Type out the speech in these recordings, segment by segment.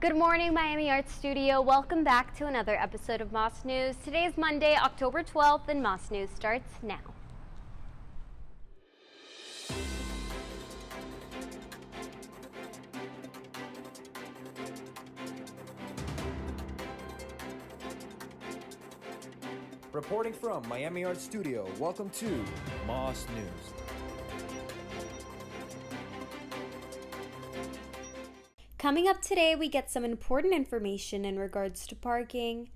Good morning, Miami Arts Studio. Welcome back to another episode of Moss News. Today is Monday, October 12th, and Moss News starts now. Reporting from Miami Arts Studio, welcome to Moss News. Coming up today, we get some important information in regards to parking.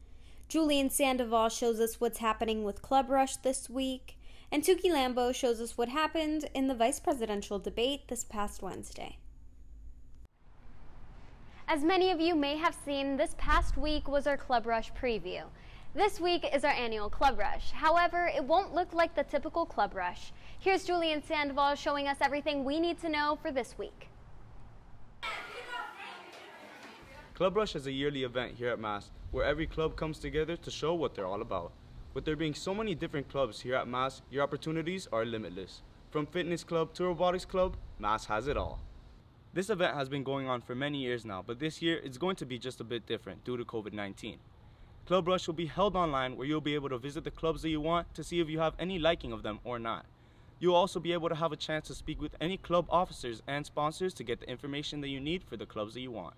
Julian Sandoval shows us what's happening with Club Rush this week. And Tuki Lambo shows us what happened in the vice presidential debate this past Wednesday. As many of you may have seen, this past week was our Club Rush preview. This week is our annual Club Rush. However, it won't look like the typical Club Rush. Here's Julian Sandoval showing us everything we need to know for this week. Club Rush is a yearly event here at Mass where every club comes together to show what they're all about. With there being so many different clubs here at Mass, your opportunities are limitless. From fitness club to robotics club, Mass has it all. This event has been going on for many years now, but this year it's going to be just a bit different due to COVID-19. Club Rush will be held online where you'll be able to visit the clubs that you want to see if you have any liking of them or not. You'll also be able to have a chance to speak with any club officers and sponsors to get the information that you need for the clubs that you want.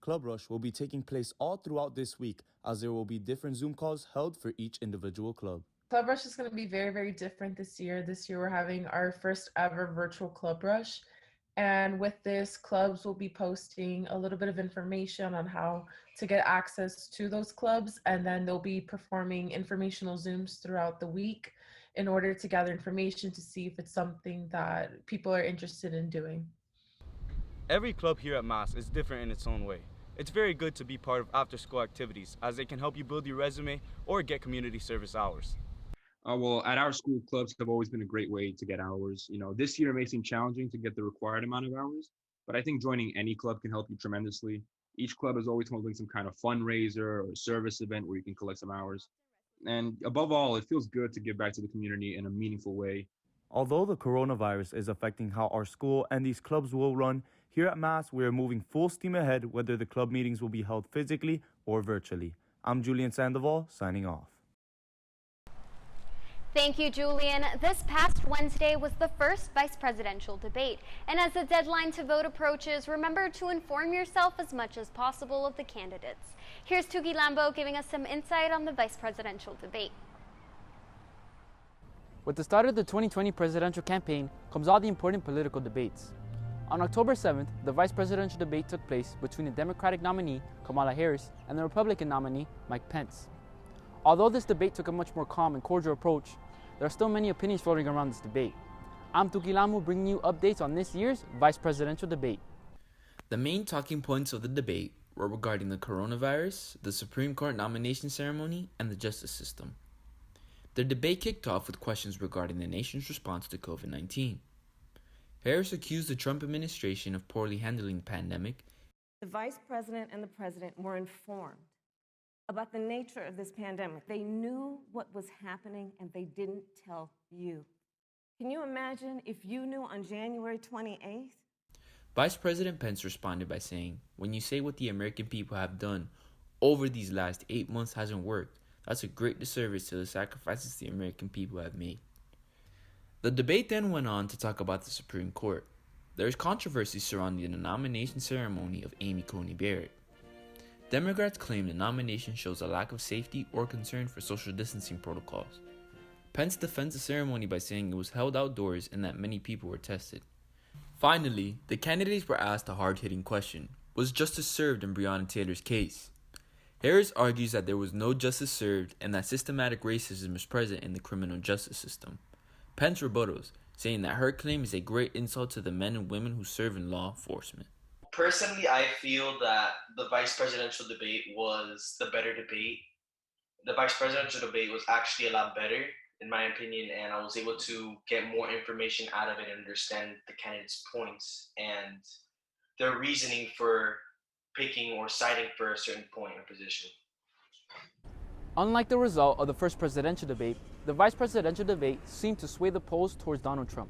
Club Rush will be taking place all throughout this week as there will be different Zoom calls held for each individual club. Club Rush is going to be very, very different this year. This year we're having our first ever virtual Club Rush. And with this, clubs will be posting a little bit of information on how to get access to those clubs. And then they'll be performing informational Zooms throughout the week in order to gather information to see if it's something that people are interested in doing. Every club here at Mass is different in its own way. It's very good to be part of after-school activities as they can help you build your resume or get community service hours. Well, at our school, clubs have always been a great way to get hours. This year it may seem challenging to get the required amount of hours, but I think joining any club can help you tremendously. Each club is always holding some kind of fundraiser or service event where you can collect some hours. And above all, it feels good to give back to the community in a meaningful way. Although the coronavirus is affecting how our school and these clubs will run, here at Mass, we are moving full steam ahead whether the club meetings will be held physically or virtually. I'm Julian Sandoval, signing off. Thank you, Julian. This past Wednesday was the first vice presidential debate. And as the deadline to vote approaches, remember to inform yourself as much as possible of the candidates. Here's Tuki Lambo giving us some insight on the vice presidential debate. With the start of the 2020 presidential campaign comes all the important political debates. On October 7th, the vice presidential debate took place between the Democratic nominee, Kamala Harris, and the Republican nominee, Mike Pence. Although this debate took a much more calm and cordial approach, there are still many opinions floating around this debate. I'm Tuki Lambo bringing you updates on this year's vice presidential debate. The main talking points of the debate were regarding the coronavirus, the Supreme Court nomination ceremony, and the justice system. The debate kicked off with questions regarding the nation's response to COVID-19. Harris accused the Trump administration of poorly handling the pandemic. The vice president and the president were informed about the nature of this pandemic. They knew what was happening and they didn't tell you. Can you imagine if you knew on January 28th? Vice President Pence responded by saying, "When you say what the American people have done over these last 8 months hasn't worked, that's a great disservice to the sacrifices the American people have made." The debate then went on to talk about the Supreme Court. There is controversy surrounding the nomination ceremony of Amy Coney Barrett. Democrats claim the nomination shows a lack of safety or concern for social distancing protocols. Pence defends the ceremony by saying it was held outdoors and that many people were tested. Finally, the candidates were asked a hard-hitting question: was justice served in Breonna Taylor's case? Harris argues that there was no justice served and that systematic racism is present in the criminal justice system. Pence rebuttals, saying that her claim is a great insult to the men and women who serve in law enforcement. Personally, I feel that the vice presidential debate was the better debate. The vice presidential debate was actually a lot better, in my opinion, and I was able to get more information out of it and understand the candidates' points and their reasoning for picking or citing for a certain point or position. Unlike the result of the first presidential debate, the vice presidential debate seemed to sway the polls towards Donald Trump.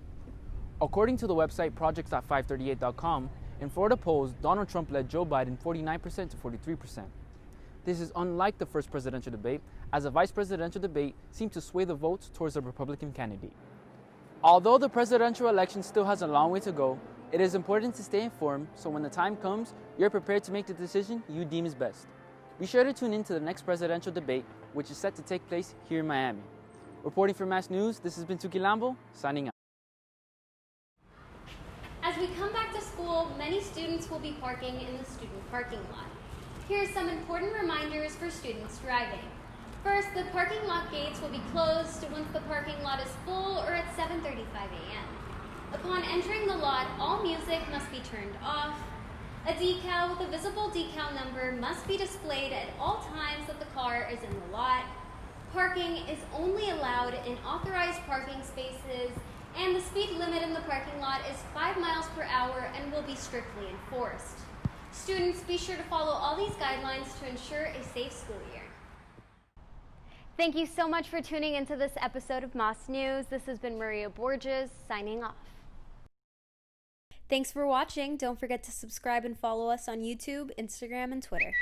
According to the website projects.538.com, In Florida polls, Donald Trump led Joe Biden 49% to 43%. This is unlike the first presidential debate, as the vice presidential debate seemed to sway the votes towards the Republican candidate. Although the presidential election still has a long way to go, it is important to stay informed so when the time comes, you're prepared to make the decision you deem is best. Be sure to tune in to the next presidential debate, which is set to take place here in Miami. Reporting for Mass News, this has been Tuki Lambo, signing out. As we come back to school, many students will be parking in the student parking lot. Here are some important reminders for students driving. First, the parking lot gates will be closed once the parking lot is full or at 7:35 a.m. Upon entering the lot, all music must be turned off. A decal with a visible decal number must be displayed at all times that the car is in the lot. Parking is only allowed in authorized parking spaces, and the speed limit in the parking lot is 5 miles per hour and will be strictly enforced. Students, be sure to follow all these guidelines to ensure a safe school year. Thank you so much for tuning into this episode of Moss News. This has been Maria Borges signing off. Thanks for watching. Don't forget to subscribe and follow us on YouTube, Instagram, and Twitter.